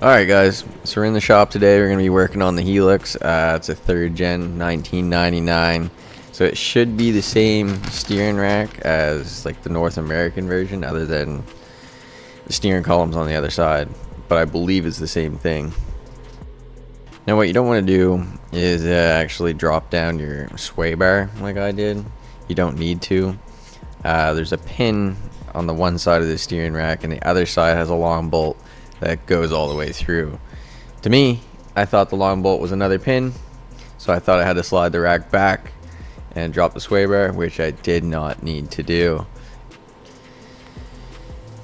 Alright guys, so we're in the shop today. We're going to be working on the Hilux. It's a 3rd gen 1999. So it should be the same steering rack as like the North American version, other than the steering column's on the other side. But I believe it's the same thing. Now what you don't want to do is actually drop down your sway bar like I did. You don't need to. There's a pin on the one side of the steering rack, and the other side has a long bolt that goes all the way through. To me, I thought the long bolt was another pin, so I thought I had to slide the rack back and drop the sway bar, which I did not need to do.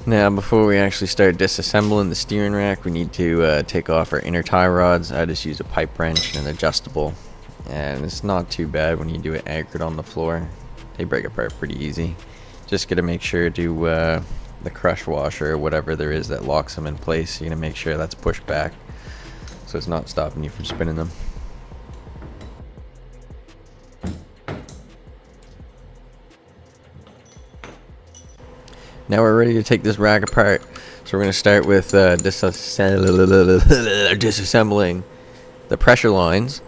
Now before we actually start disassembling the steering rack, we need to take off our inner tie rods. I just use a pipe wrench and an adjustable, and it's not too bad when you do it anchored on the floor. They break apart pretty easy. Just gotta make sure to the crush washer or whatever there is that locks them in place, you're gonna make sure that's pushed back so it's not stopping you from spinning them. Now we're ready to take this rack apart, so we're going to start with disassembling the pressure lines.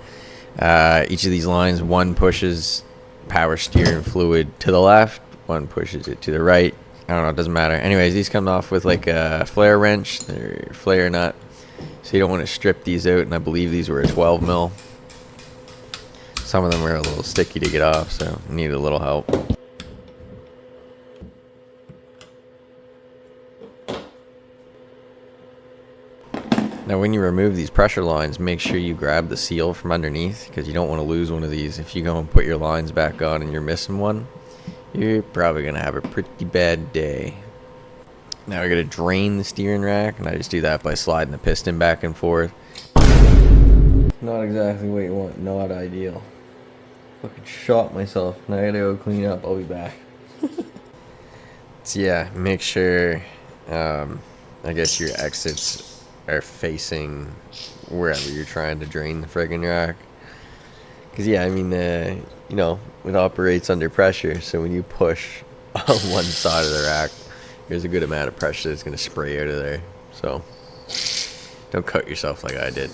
Each of these lines, one pushes power steering fluid to the left, one pushes it to the right. I don't know, it doesn't matter. Anyways, these come off with like a flare wrench or flare nut, so you don't want to strip these out, and I believe these were a 12 mil. Some of them are a little sticky to get off, so need a little help. Now when you remove these pressure lines, make sure you grab the seal from underneath, because you don't want to lose one of these. If you go and put your lines back on and you're missing one, you're probably going to have a pretty bad day. Now we're going to drain the steering rack, and I just do that by sliding the piston back and forth. Not exactly what you want, not ideal. Fucking shot myself. Now I gotta go clean up, I'll be back. So yeah, make sure, I guess your exits are facing wherever you're trying to drain the friggin' rack. Because yeah, I mean, you know, it operates under pressure, so when you push on one side of the rack, there's a good amount of pressure that's going to spray out of there. So don't cut yourself like I did.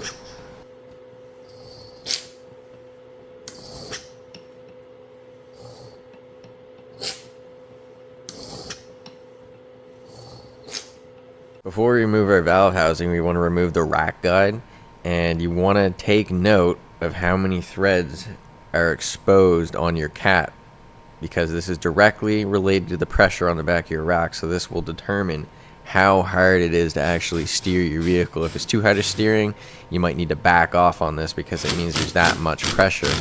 Before we remove our valve housing, we want to remove the rack guide, and you want to take note of how many threads are exposed on your cap, because this is directly related to the pressure on the back of your rack. So this will determine how hard it is to actually steer your vehicle. If it's too hard of steering, you might need to back off on this, because it means there's that much pressure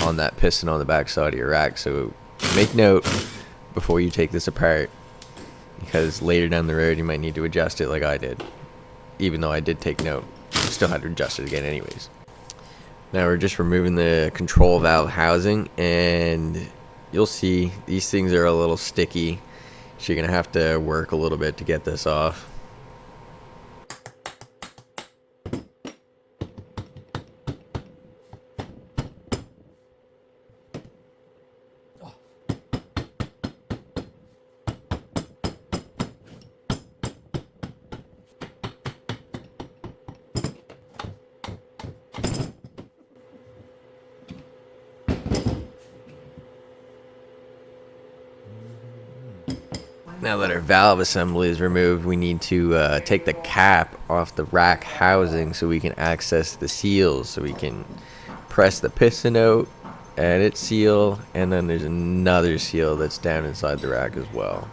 on that piston on the back side of your rack. So make note before you take this apart, because later down the road you might need to adjust it like I did. Even though I did take note, I still had to adjust it again anyways. Now we're just removing the control valve housing, and you'll see these things are a little sticky, so you're gonna have to work a little bit to get this off. Now that our valve assembly is removed, we need to take the cap off the rack housing so we can access the seals. So we can press the piston out, add its seal, and then there's another seal that's down inside the rack as well.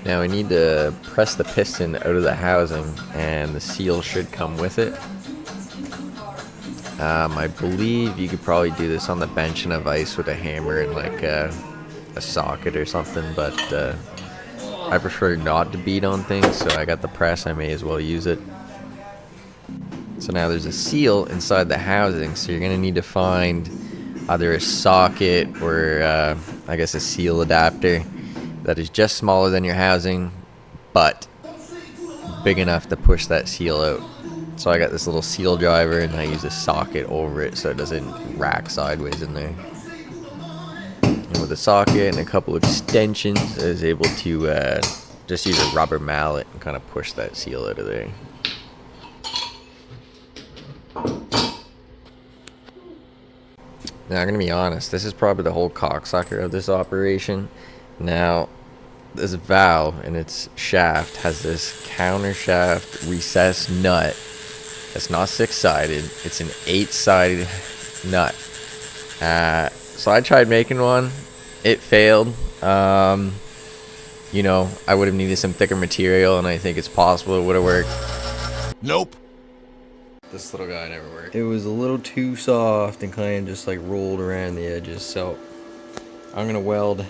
Now we need to press the piston out of the housing, and the seal should come with it. I believe you could probably do this on the bench in a vise with a hammer and like a socket or something, but I prefer not to beat on things, so I got the press, I may as well use it. So now there's a seal inside the housing, so you're going to need to find either a socket or I guess a seal adapter that is just smaller than your housing, but big enough to push that seal out. So I got this little seal driver and I use a socket over it so it doesn't rack sideways in there. And with a socket and a couple extensions, I was able to just use a rubber mallet and kind of push that seal out of there. Now I'm gonna be honest, this is probably the whole cocksucker of this operation. Now, this valve in its shaft has this counter shaft recessed nut. It's not 6-sided, it's an 8-sided nut. So I tried making one, it failed. You know, I would have needed some thicker material, and I think it's possible it would have worked. Nope. This little guy never worked. It was a little too soft and kind of just like rolled around the edges, so I'm gonna weld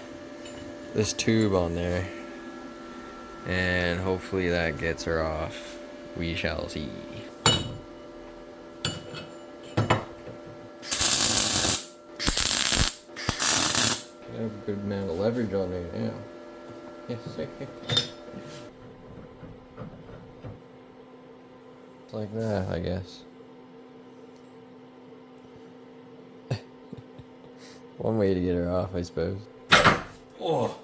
this tube on there and hopefully that gets her off. We shall see. I have a good amount of leverage on there now. Yes, sir. Like that, I guess. One way to get her off, I suppose. Oh.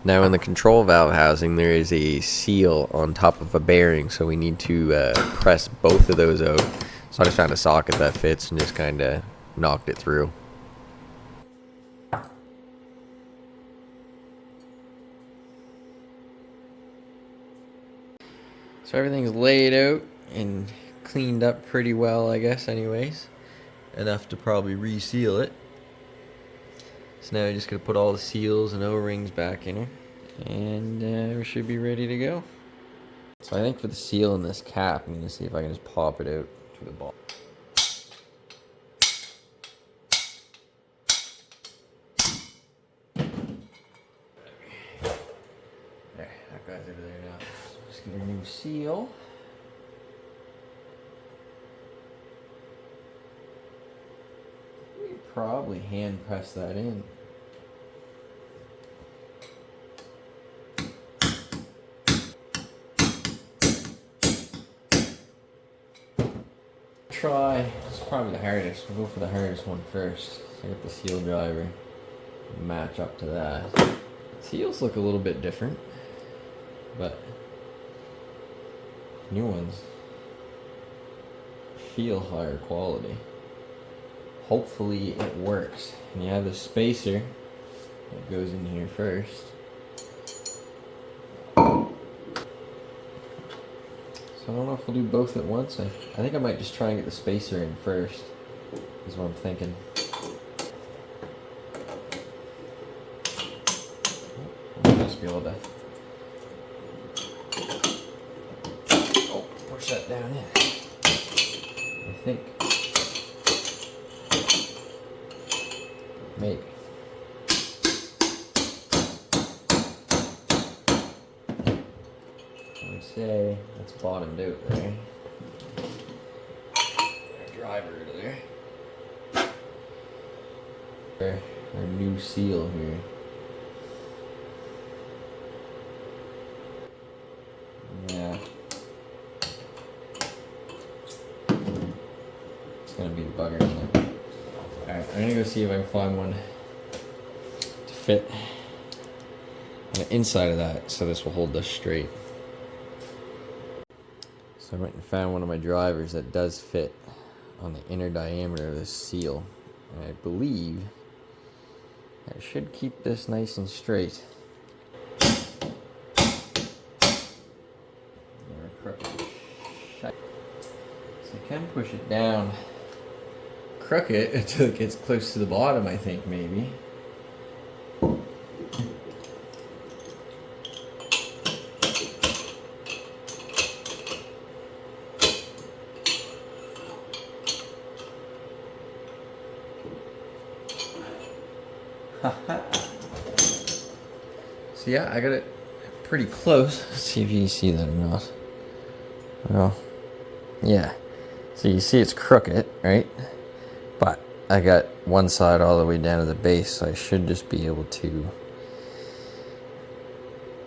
Now in the control valve housing there is a seal on top of a bearing, so we need to press both of those out. So I just found a socket that fits and just kind of knocked it through. So everything's laid out and cleaned up pretty well, I guess, anyways. Enough to probably reseal it. So now we're just going to put all the seals and O-rings back in her. And we should be ready to go. So I think for the seal in this cap, I'm going to see if I can just pop it out to the ball. There, that guy's over there now. Just get a new seal. We could probably hand press that in. Try, it's probably the hardest. We'll go for the hardest one first. So I get the seal driver, match up to that. Seals look a little bit different, but new ones feel higher quality. Hopefully it works. And you have the spacer that goes in here first. I don't know if we'll do both at once. I think I might just try and get the spacer in first, is what I'm thinking. I'll just be able to push that down in. I think. Maybe. Say that's bottomed out there. Driver there. Our new seal here. Yeah. It's gonna be the bugger, isn't it? Alright, I'm gonna go see if I can find one to fit on the inside of that so this will hold this straight. So I went and found one of my drivers that does fit on the inner diameter of this seal. And I believe I should keep this nice and straight. So I can push it down crooked until it gets close to the bottom, I think, maybe. So yeah, I got it pretty close. Let's see if you can see that or not. Well, Yeah. So you see it's crooked, right? But I got one side all the way down to the base, so I should just be able to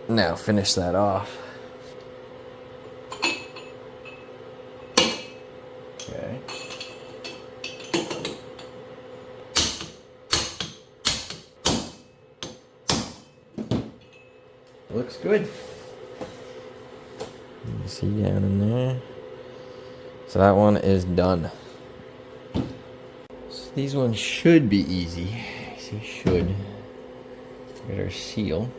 now finish that off. Okay. Looks good. You see down in there. So that one is done. So these ones should be easy. See, should. Get our seal.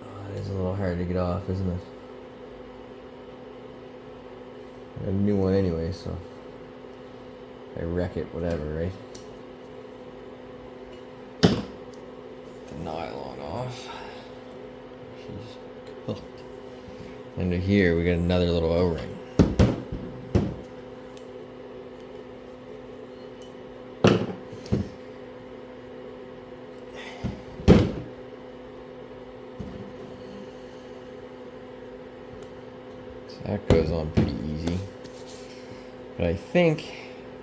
Oh, it is a little hard to get off, isn't it? I got a new one anyway, so I wreck it, whatever, right? The nylon off. She's cooked. Under here, we got another little O-ring. So that goes on pretty easy. But I think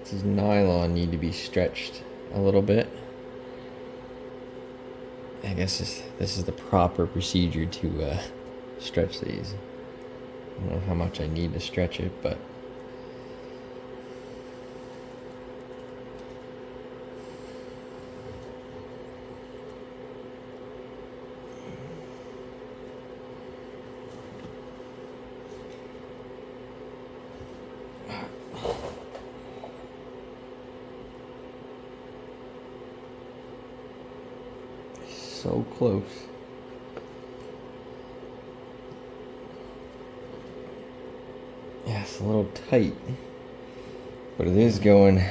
these nylon need to be stretched a little bit. I guess this is the proper procedure to stretch these. I don't know how much I need to stretch it, but so close. Yeah, it's a little tight, but it is going.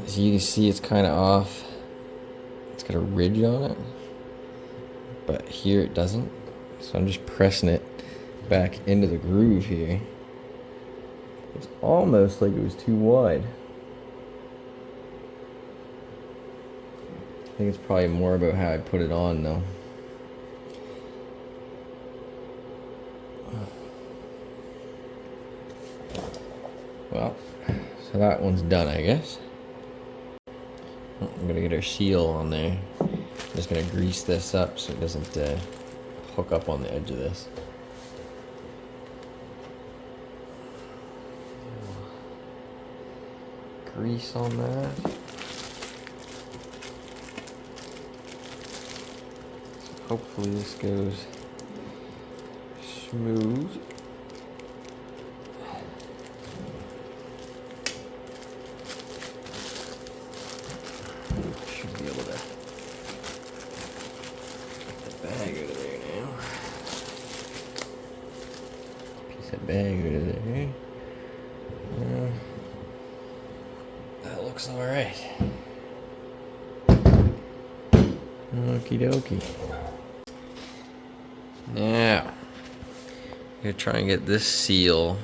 As you can see, it's kind of off. It's got a ridge on it, but here it doesn't. So I'm just pressing it back into the groove here. It's almost like it was too wide. I think it's probably more about how I put it on though. Well, so that one's done, I guess. I'm gonna get our seal on there. I'm just gonna grease this up so it doesn't hook up on the edge of this. Grease on that. Hopefully this goes smooth. Should be able to get the bag out of there now. Piece of bag out of there. That looks alright. Okie dokie. Now, I'm gonna try and get this seal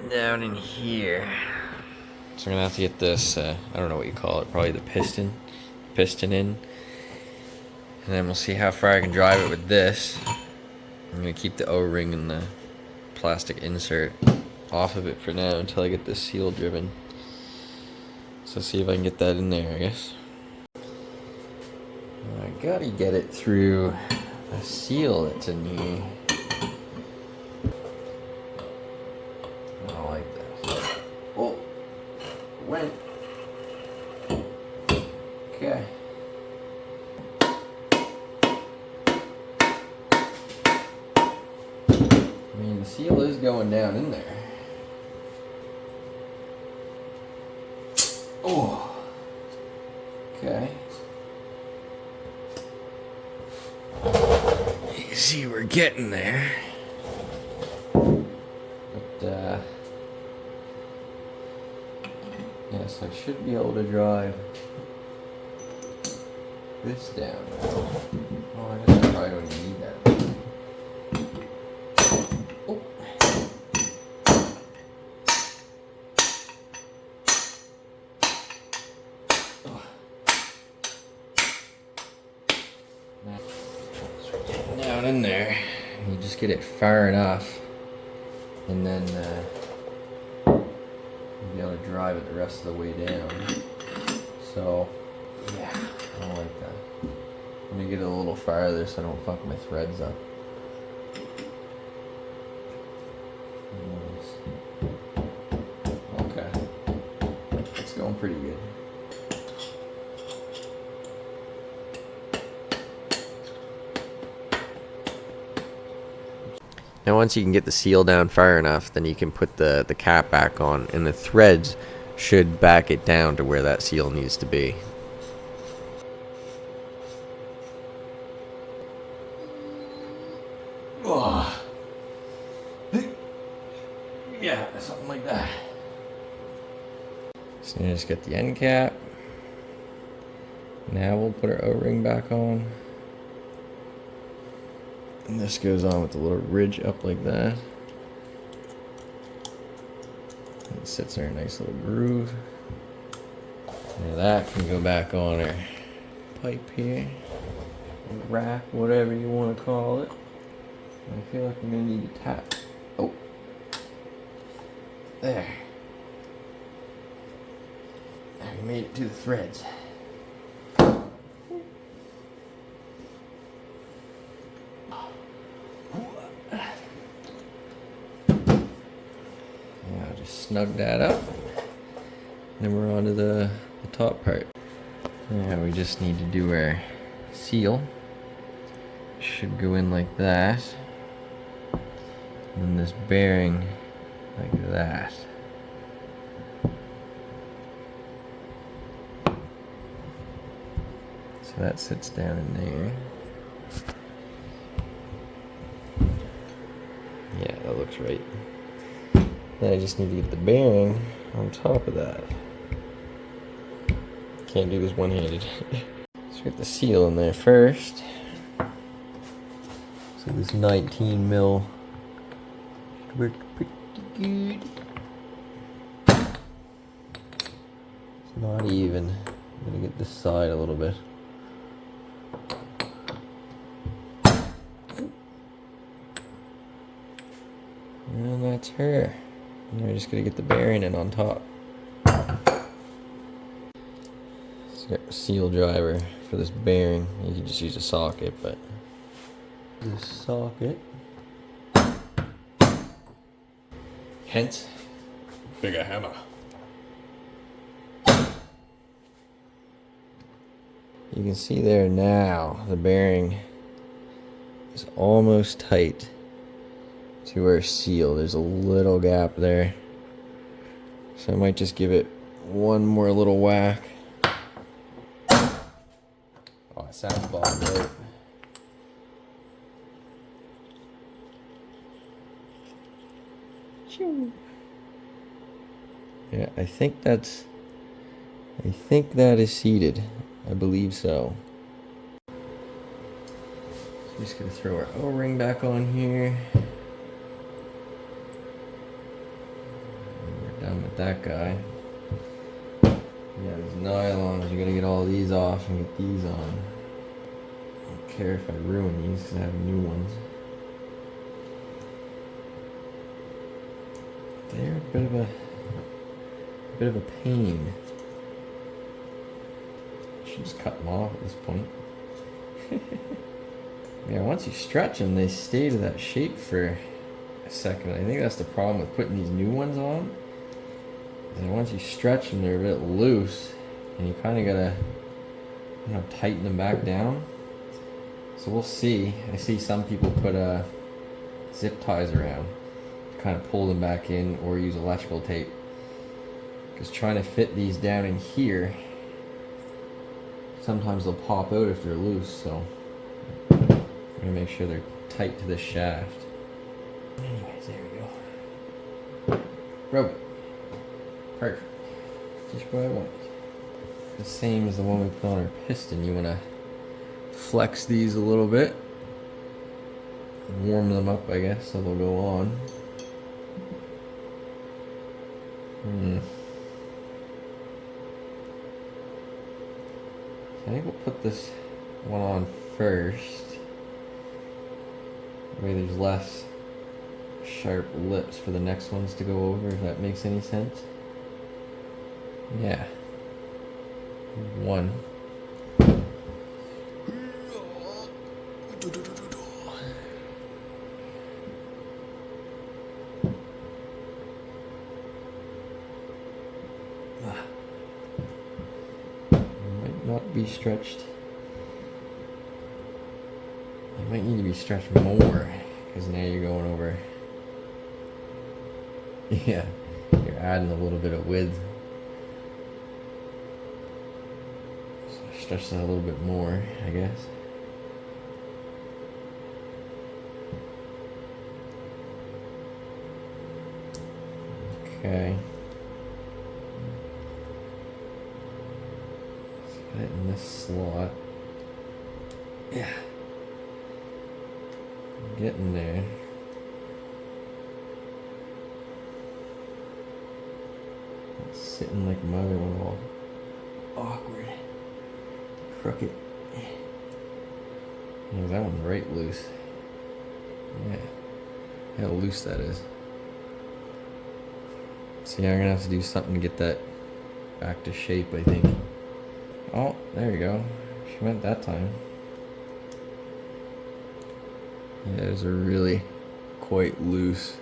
down in here. So I'm gonna have to get this, I don't know what you call it, probably the piston in. And then we'll see how far I can drive it with this. I'm gonna keep the O-ring and the plastic insert off of it for now until I get this seal driven. So see if I can get that in there, I guess. I gotta get it through a seal that's in here. I don't like that. Oh, went. Okay. I mean, the seal is going down in there. Oh. Okay. You can see we're getting there. But, yes, I should be able to drive this down. Oh, I guess I probably don't even need that. Oh. in there. You just get it far enough, and then you'll be able to drive it the rest of the way down. So, yeah, I don't like that. Let me get it a little farther so I don't fuck my threads up. Okay, it's going pretty good. Now once you can get the seal down far enough, then you can put the cap back on, and the threads should back it down to where that seal needs to be. Oh. Yeah, something like that. So you just get the end cap. Now we'll put our O-ring back on. And this goes on with a little ridge up like that. It sits there in a nice little groove. Now that can go back on our pipe here. Rack, whatever you want to call it. I feel like I'm going to need to tap. Oh. There. Now we made it to the threads. Snug that up. Then we're on to the top part. Yeah, we just need to do our seal. Should go in like that. And this bearing like that. So that sits down in there. Yeah, that looks right. Then I just need to get the bearing on top of that. Can't do this one-handed. Let's get the seal in there first. So this 19 mil worked pretty good. It's not even. I'm gonna get this side a little bit. And that's her. And we're just gonna get the bearing in on top. So got a seal driver for this bearing. You can just use a socket, but this socket. Hence, bigger hammer. You can see there now the bearing is almost tight to our seal. There's a little gap there, so I might just give it one more little whack. Oh, it sounds bottom right. Yeah, I think that is seated. I believe so. So just gonna throw our O-ring back on here. Done with that guy. Yeah, these nylons, you gotta get all these off and get these on. I don't care if I ruin these because I have new ones. They're a bit of a pain. I should just cut them off at this point. Yeah, once you stretch them, they stay to that shape for a second. I think that's the problem with putting these new ones on. And once you stretch them, they're a bit loose, and you kind of gotta, tighten them back down. So we'll see. I see some people put zip ties around to kind of pull them back in, or use electrical tape. Because trying to fit these down in here, sometimes they'll pop out if they're loose. So I'm gonna make sure they're tight to the shaft. Anyways, there we go. Broke it. Perfect. Just what I want. The same as the one we put on our piston. You want to flex these a little bit. Warm them up, I guess, so they'll go on. I think we'll put this one on first. That way there's less sharp lips for the next ones to go over, if that makes any sense. Yeah. One. Might not be stretched. It might need to be stretched more, because now you're going over. Yeah, you're adding a little bit of width. So stretch that a little bit more, I guess. Okay. Let's get it in this slot. Yeah. I'm getting there. It's sitting like my other one, all awkward. Crooked. Yeah, that one's right loose. Yeah. How loose that is. So yeah, I'm gonna have to do something to get that back to shape, I think. Oh, there we go. She went that time. Yeah, those are really quite loose.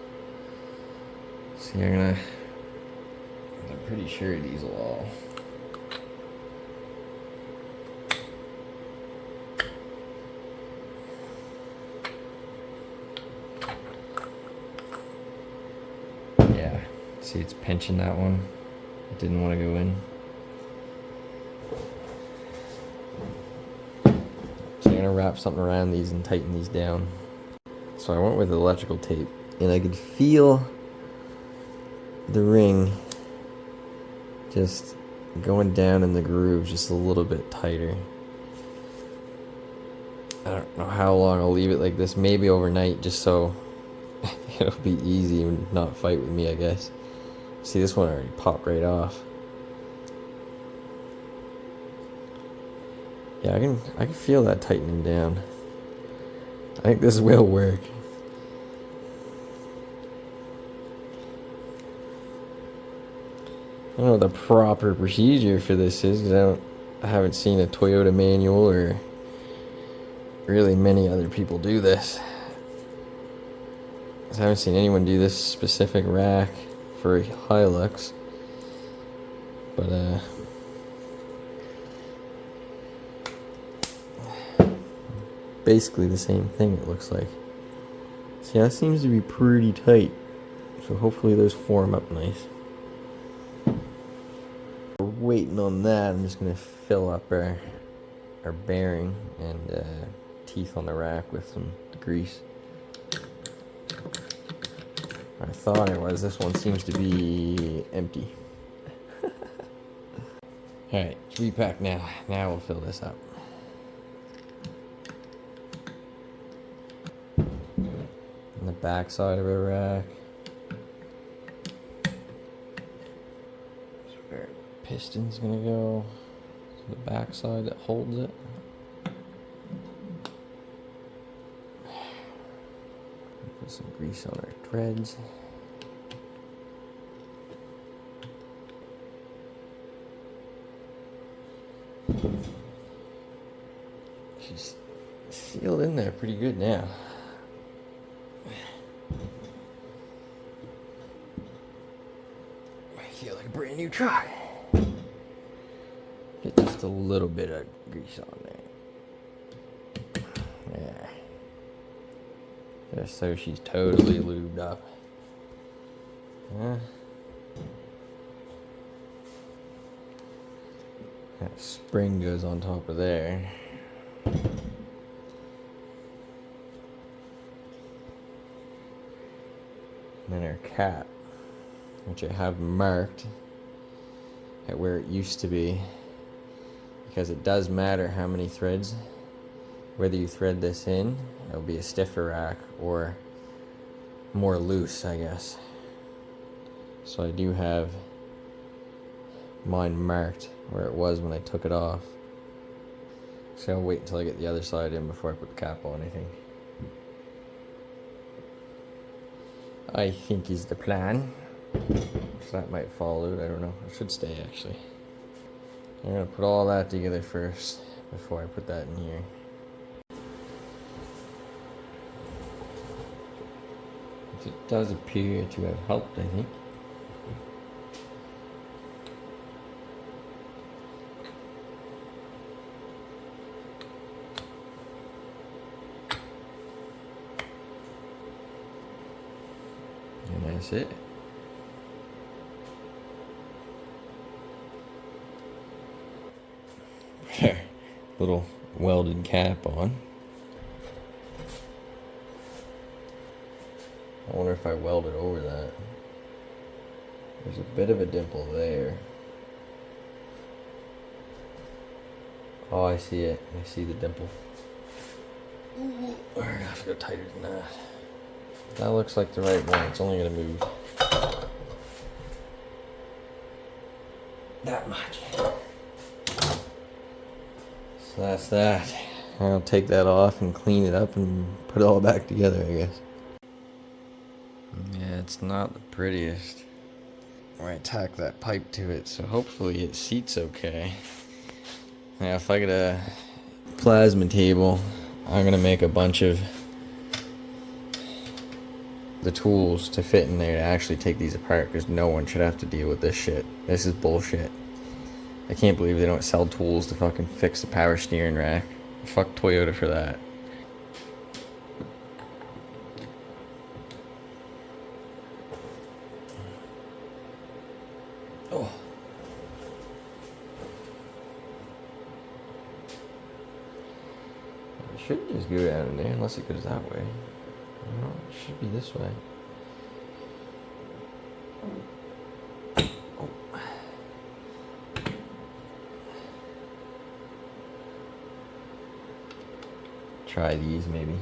See, I'm pretty sure these will all. Yeah, see, it's pinching that one. It didn't want to go in. So I'm gonna wrap something around these and tighten these down. So I went with electrical tape, and I could feel the ring just going down in the groove just a little bit tighter. I don't know how long I'll leave it like this, maybe overnight, just so it'll be easy and not fight with me, I guess. See, this one already popped right off. Yeah, I can feel that tightening down. I think this will work. I don't know what the proper procedure for this is, because I haven't seen a Toyota manual or really many other people do this. I haven't seen anyone do this specific rack for a Hilux, but basically the same thing, it looks like. See, that seems to be pretty tight, so hopefully those form up nice. We're waiting on that. I'm just gonna fill up our bearing and teeth on the rack with some grease. I thought it was. This one seems to be empty. Alright, repack now. Now we'll fill this up. On the back side of our rack. That's where the piston's gonna go. To the back side that holds it. Put some grease on our threads. She's sealed in there pretty good now. I feel like a brand new truck. Get just a little bit of grease on there. Yeah. Just so she's totally lubed up. Yeah. That spring goes on top of there. And then our cap, which I have marked at where it used to be, because it does matter how many threads. Whether you thread this in, it'll be a stiffer rack or more loose, I guess. So I do have mine marked where it was when I took it off. So I'll wait until I get the other side in before I put the cap on, I think. I think is the plan. So that might fall out, I don't know. It should stay actually. I'm gonna put all that together first before I put that in here. It does appear to have helped, I think. And that's it. Little welded cap on. I wonder if I welded over that. There's a bit of a dimple there. Oh, I see it. I see the dimple. Ooh, I have to go tighter than that. That looks like the right one. It's only gonna move that much. So that's that. I'll take that off and clean it up and put it all back together, I guess. Yeah, it's not the prettiest. I tack that pipe to it, so hopefully it seats okay. Now, if I get a plasma table, I'm gonna make a bunch of the tools to fit in there to actually take these apart, because no one should have to deal with this shit. This is bullshit. I can't believe they don't sell tools to fucking fix the power steering rack. Fuck Toyota for that. Oh. It shouldn't just go down in there unless it goes that way. No, it should be this way. Oh. Try these maybe.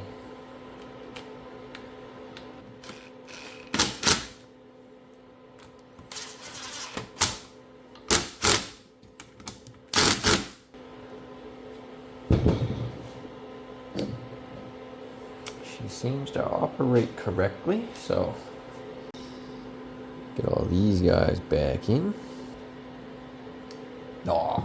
She seems to operate correctly, so get all these guys back in. Aw.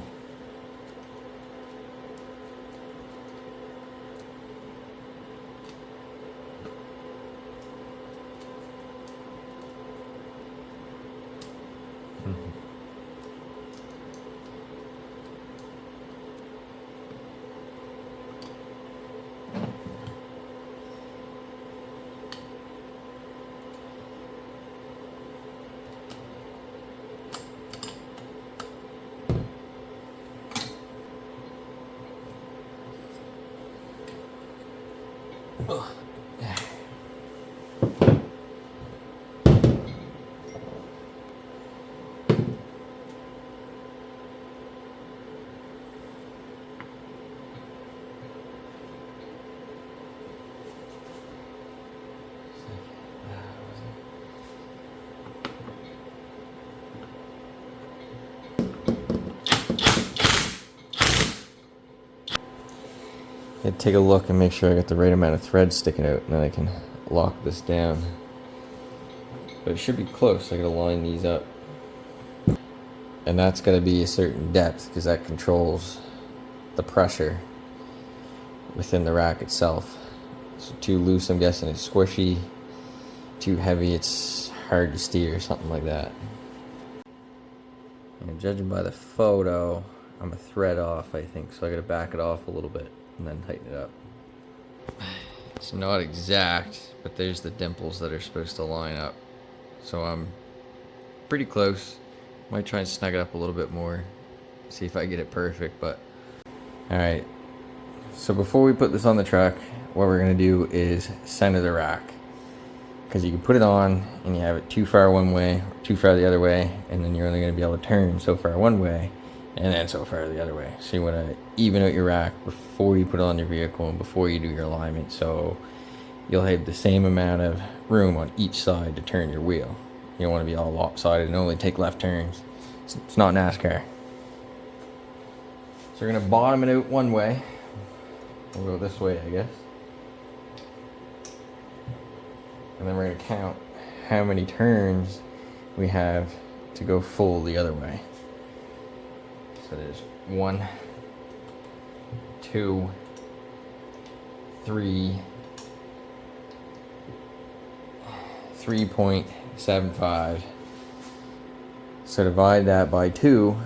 Take a look and make sure I got the right amount of thread sticking out, and then I can lock this down. But it should be close. I gotta line these up, and that's gotta be a certain depth because that controls the pressure within the rack itself. So too loose, I'm guessing it's squishy. Too heavy, it's hard to steer, something like that. And judging by the photo, I'm a thread off, I think, so I gotta back it off a little bit and then tighten it up. It's not exact, but there's the dimples that are supposed to line up. So I'm pretty close. Might try and snug it up a little bit more, see if I get it perfect, but alright. So before we put this on the truck, what we're gonna do is center the rack. Because you can put it on and you have it too far one way, or too far the other way, and then you're only gonna be able to turn so far one way and then so far the other way. So you want to even out your rack before you put it on your vehicle and before you do your alignment, so you'll have the same amount of room on each side to turn your wheel. You don't want to be all lopsided and only take left turns. It's not NASCAR. So we're going to bottom it out one way. We'll go this way, I guess. And then we're going to count how many turns we have to go full the other way. So there's 1, 2, 3, 3.75. So divide that by 2,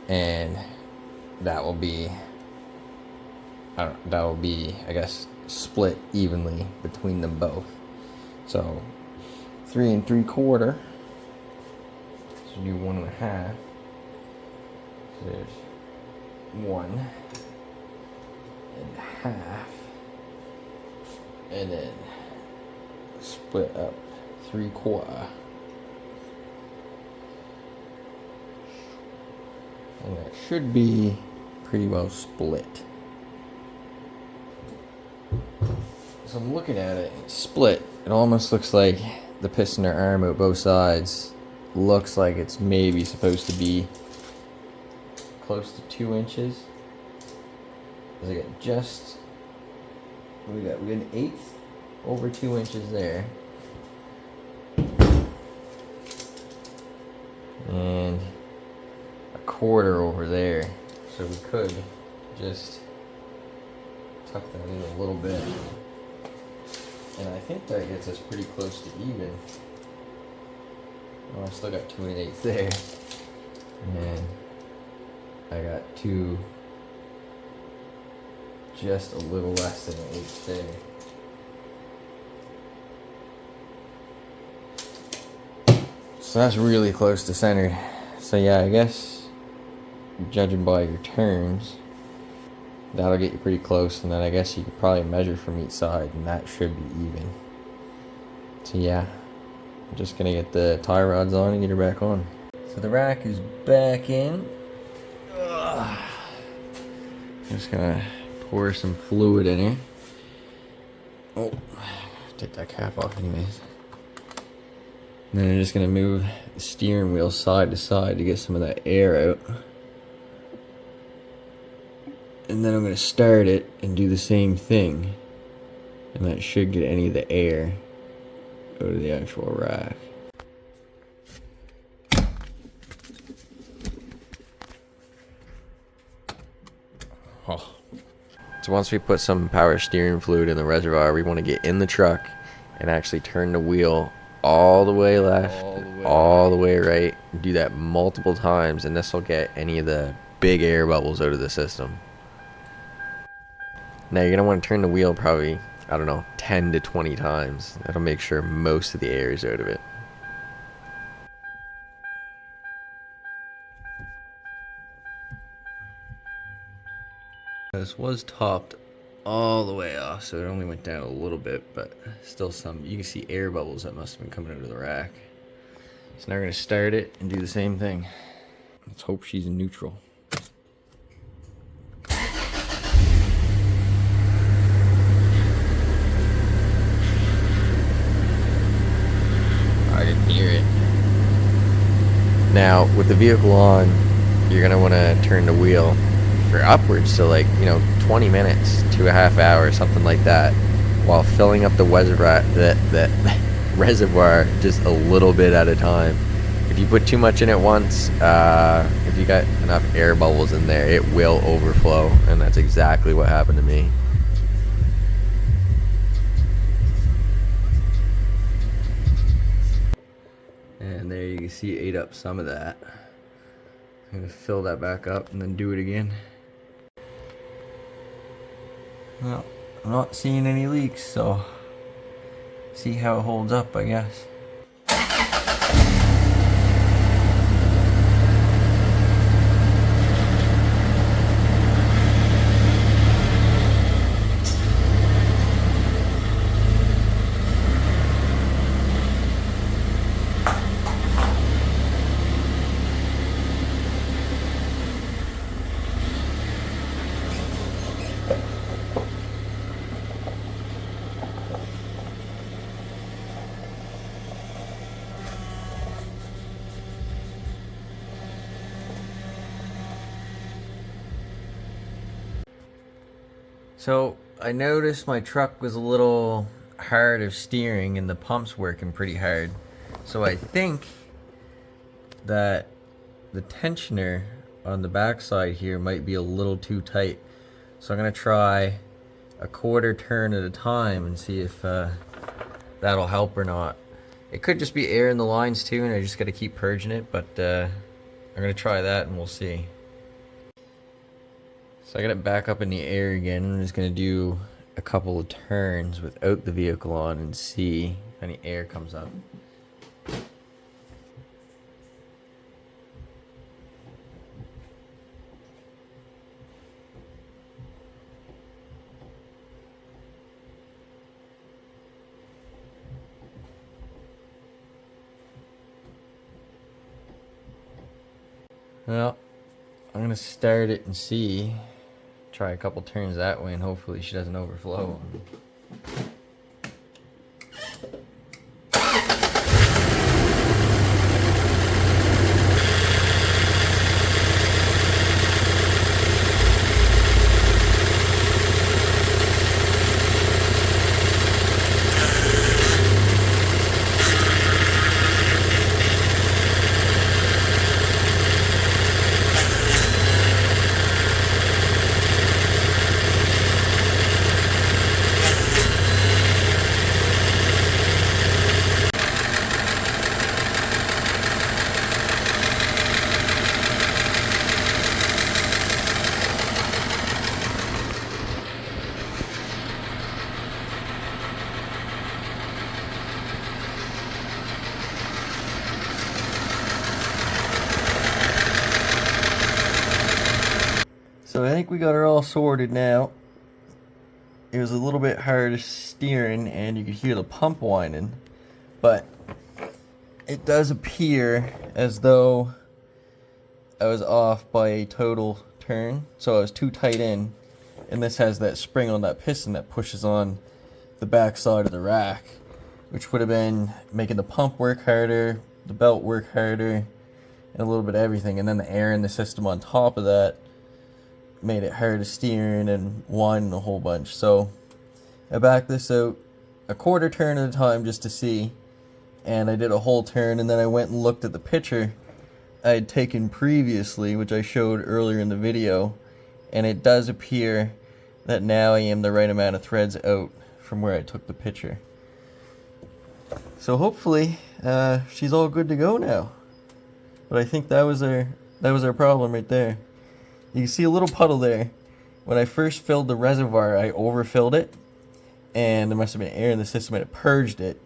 and that will be, I guess, split evenly between them both. So 3 3/4. So do 1.5. So there's 1.5, and then split up 3/4. And that should be pretty well split. So I'm looking at it, it's split. It almost looks like the piston or arm at both sides looks like it's maybe supposed to be close to 2 inches. Cause I got just, we got an 1/8 over 2 inches there. And 1/4 over there. So we could just tuck that in a little bit. And I think that gets us pretty close to even. Well, I still got 2 1/8 there. And I got 2, just a little less than 1/8 there. So that's really close to centered. So yeah, I guess judging by your turns, that'll get you pretty close, and then I guess you could probably measure from each side, and that should be even. So yeah, I'm just gonna get the tie rods on and get her back on. So the rack is back in. Ugh. Just gonna pour some fluid in here. Oh, take that cap off anyways. And then I'm just gonna move the steering wheel side to side to get some of that air out. And then I'm going to start it and do the same thing. And that should get any of the air out of the actual rack. Oh. So once we put some power steering fluid in the reservoir, we want to get in the truck and actually turn the wheel all the way left, all the way right. Do that multiple times, and this will get any of the big air bubbles out of the system. Now you're going to want to turn the wheel probably, I don't know, 10 to 20 times. That'll make sure most of the air is out of it. This was topped all the way off, so it only went down a little bit, but still some, you can see air bubbles that must have been coming out of the rack. So now we're going to start it and do the same thing. Let's hope she's in neutral. Now, with the vehicle on, you're going to want to turn the wheel for upwards, so like, 20 minutes to a half hour, something like that, while filling up the reservoir just a little bit at a time. If you put too much in at once, if you got enough air bubbles in there, it will overflow, and that's exactly what happened to me. And there you can see it ate up some of that. I'm going to fill that back up and then do it again. Well, I'm not seeing any leaks, so see how it holds up, I guess. So I noticed my truck was a little hard of steering and the pump's working pretty hard. So I think that the tensioner on the backside here might be a little too tight. So I'm gonna try a quarter turn at a time and see if that'll help or not. It could just be air in the lines too, and I just gotta keep purging it, but I'm gonna try that and we'll see. So I got it back up in the air again. I'm just gonna do a couple of turns without the vehicle on and see if any air comes up. Well, I'm gonna start it and see. Try a couple turns that way and hopefully she doesn't overflow. So I think we got her all sorted now. It was a little bit hard steering and you could hear the pump whining, but it does appear as though I was off by a total turn, so I was too tight in, and this has that spring on that piston that pushes on the back side of the rack, which would have been making the pump work harder, the belt work harder, and a little bit of everything, and then the air in the system on top of that made it hard to steer and whining a whole bunch. So I backed this out a quarter turn at a time just to see, and I did a whole turn, and then I went and looked at the picture I had taken previously, which I showed earlier in the video, and it does appear that now I am the right amount of threads out from where I took the picture. So hopefully she's all good to go now. But I think that was our problem right there. You can see a little puddle there. When I first filled the reservoir, I overfilled it, and there must have been air in the system and it purged it,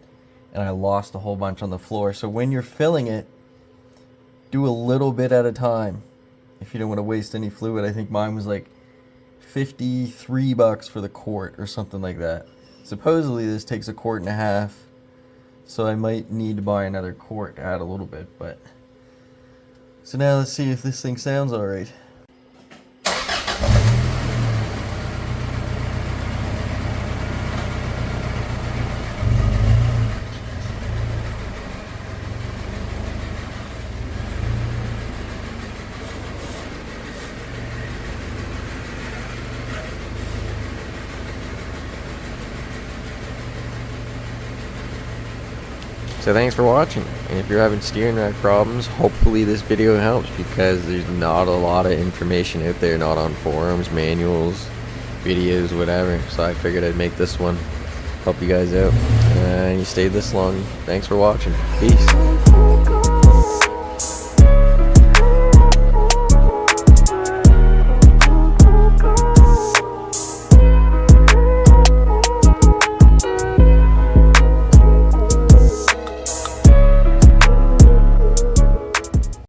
and I lost a whole bunch on the floor. So when you're filling it, do a little bit at a time if you don't want to waste any fluid. I think mine was like $53 for the quart or something like that. Supposedly this takes a quart and a half, so I might need to buy another quart to add a little bit. But so now let's see if this thing sounds alright. So thanks for watching, and if you're having steering rack problems, hopefully this video helps, because there's not a lot of information out there, not on forums, manuals, videos, whatever. So I figured I'd make this one, help you guys out, and you stayed this long. Thanks for watching. Peace.